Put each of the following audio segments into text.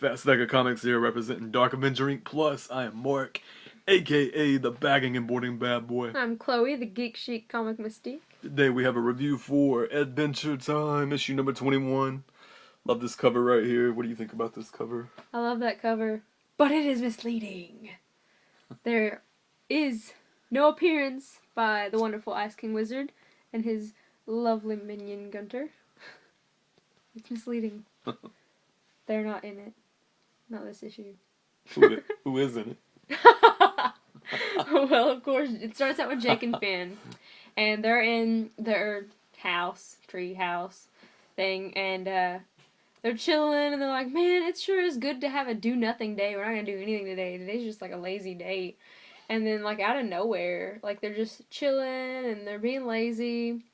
Fast Stack of Comics here, representing Dark Avenger Inc. Plus. I am Mark, aka the bagging and boarding bad boy. I'm Chloe, the Geek Chic Comic Mystique. Today we have a review for Adventure Time, issue number 21. Love this cover right here. What do you think about this cover? I love that cover, but it is misleading. There is no appearance by the wonderful Ice King Wizard and his lovely minion Gunter. It's misleading. They're not in it. Not this issue. Who is in it? Well, of course, it starts out with Jake and Finn. And they're in their tree house thing, and they're chilling, and they're like, man, it sure is good to have a do-nothing day. We're not going to do anything today. Today's just like a lazy day. And then, like, out of nowhere, like, they're just chilling, and they're being lazy.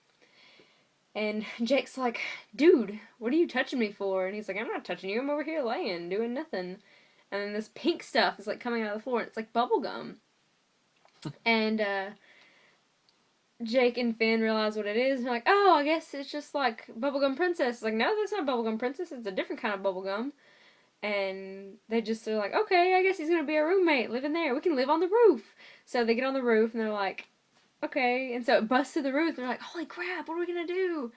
And Jake's like, dude, what are you touching me for? And he's like, I'm not touching you. I'm over here laying, doing nothing. And then this pink stuff is, like, coming out of the floor, and it's like bubble gum. And, Jake and Finn realize what it is, and they're like, oh, I guess it's just like Bubblegum Princess. It's like, no, that's not Bubblegum Princess, it's a different kind of bubblegum. And they just are like, okay, I guess he's gonna be our roommate, living there. We can live on the roof. So they get on the roof, and they're like, okay. And so it busts through the roof, and they're like, holy crap, what are we gonna do?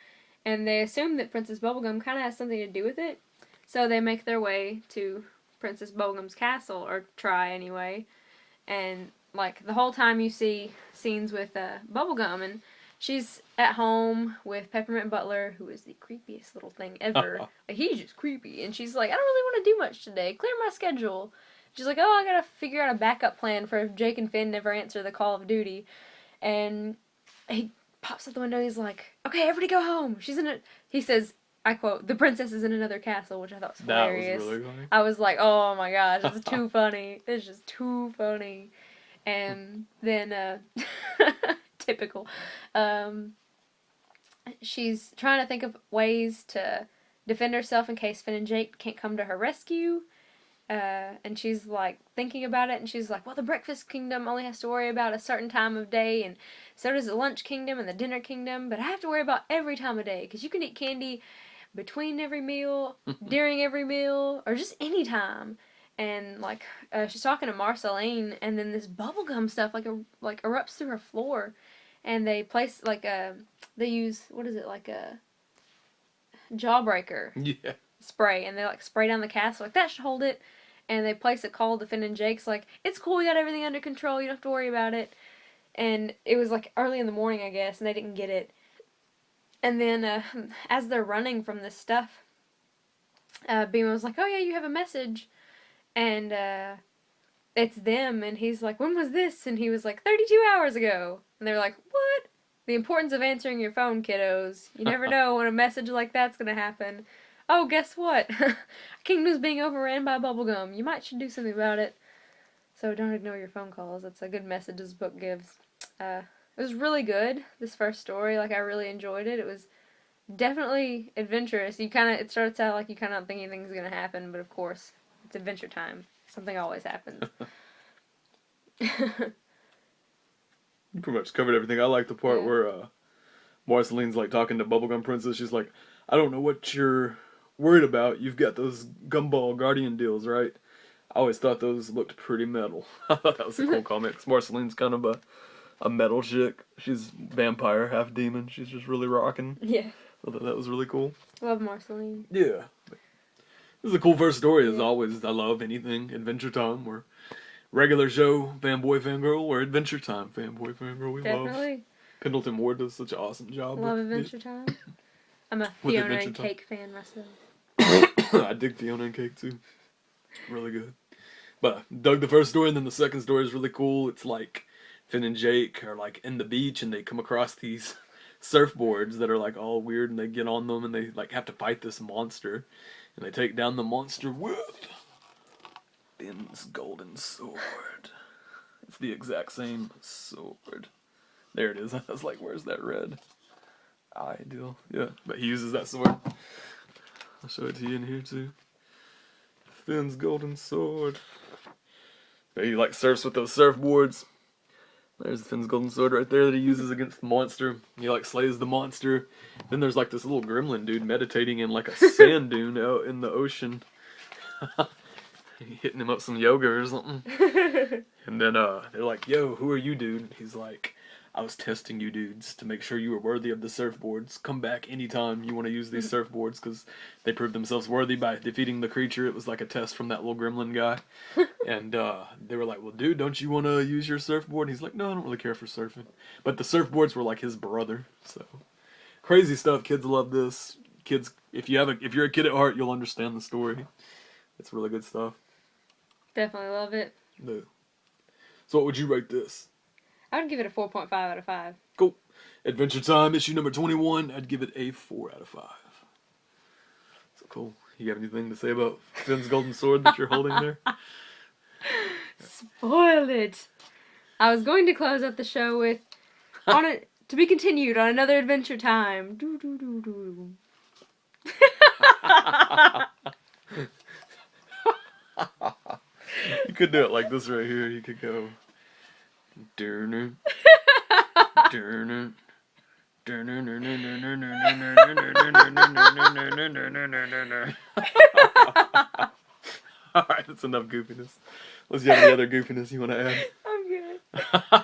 And they assume that Princess Bubblegum kind of has something to do with it. So they make their way to Princess Bubblegum's castle, or try anyway. And like, the whole time you see scenes with Bubblegum, and she's at home with Peppermint Butler, who is the creepiest little thing ever. Like, he's just creepy, and she's like, I don't really want to do much today. Clear my schedule. She's like, oh, I gotta figure out a backup plan for if Jake and Finn never answer the call of duty. And he pops out the window, and he's like, okay, everybody go home. He says, I quote, the princess is in another castle, which I thought was hilarious. That was really funny. I was like, oh my gosh, this is too funny. It's just too funny. And then, typical, she's trying to think of ways to defend herself in case Finn and Jake can't come to her rescue. And she's like thinking about it, and she's like, well, the Breakfast Kingdom only has to worry about a certain time of day, and so does the Lunch Kingdom and the Dinner Kingdom, but I have to worry about every time of day, because you can eat candy between every meal, during every meal, or just any time. And, like, she's talking to Marceline, and then this bubblegum stuff, like erupts through her floor. And they place, like, they use, what is it, like a Jawbreaker spray. And they, like, spray down the castle. Like, that should hold it. And they place a call to Finn and Jake's, like, it's cool, we got everything under control, you don't have to worry about it. And it was, like, early in the morning, I guess, and they didn't get it. And then, as they're running from this stuff, Beamo was like, oh, yeah, you have a message. And, it's them, and he's like, when was this? And he was like, 32 hours ago. And they're like, what? The importance of answering your phone, kiddos. You never know when a message like that's gonna happen. Oh, guess what? Our kingdom's being overran by bubblegum. You should do something about it. So don't ignore your phone calls. That's a good message this book gives. It was really good, this first story. Like, I really enjoyed it. It was definitely adventurous. It starts out like you kind of don't think anything's gonna happen, but of course, it's Adventure Time. Something always happens. You pretty much covered everything. I like the part where Marceline's like talking to Bubblegum Princess. She's like, I don't know what you're worried about. You've got those Gumball Guardian deals, right? I always thought those looked pretty metal. I thought that was a cool comic. 'Cause Marceline's kind of a metal chick. She's vampire, half demon. She's just really rocking. Yeah. I thought that was really cool. Love Marceline. Yeah. This is a cool first story, as always. I love anything Adventure Time, or regular show, Fanboy Fangirl, or Adventure Time, Fanboy Fangirl. We love. Pendleton Ward does such an awesome job. Love Adventure Time. I'm a Fiona and Cake fan myself. I dig Fiona and Cake too. Really good. But dug the first story, and then the second story is really cool. It's like Finn and Jake are like in the beach, and they come across these surfboards that are like all weird, and they get on them, and they like have to fight this monster. And they take down the monster with Finn's golden sword. It's the exact same sword. There it is. I was like, where's that red eye deal? Yeah, but he uses that sword. I'll show it to you in here too. Finn's golden sword. But he like surfs with those surfboards. There's Finn's golden sword right there that he uses against the monster. He like slays the monster. Then there's like this little gremlin dude meditating in like a sand dune out in the ocean. hitting him up some yoga or something. And then they're like, "Yo, who are you, dude?" And he's like, "I was testing you dudes to make sure you were worthy of the surfboards. Come back anytime you want to use these surfboards," because they proved themselves worthy by defeating the creature. It was like a test from that little gremlin guy. And they were like, "Well, dude, don't you want to use your surfboard?" And he's like, "No, I don't really care for surfing." But the surfboards were like his brother. So crazy stuff. Kids love this. Kids, if you're a kid at heart, you'll understand the story. It's really good stuff. Definitely love it. No. So what would you rate this? I would give it a 4.5 out of 5. Cool. Adventure Time, issue number 21. I'd give it a 4 out of 5. So cool. You have anything to say about Finn's golden sword that you're holding there? Spoiled it. I was going to close out the show with to be continued on another Adventure Time. Doo doo doo doo. You could do it like this right here. You could go. Durner. Durner. Alright, that's enough goofiness. Unless you have any other goofiness you want to add. I'm good.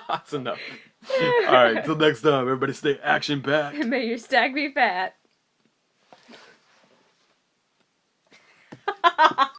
That's enough. Alright, till next time, everybody stay action-packed. And may your stag be fat.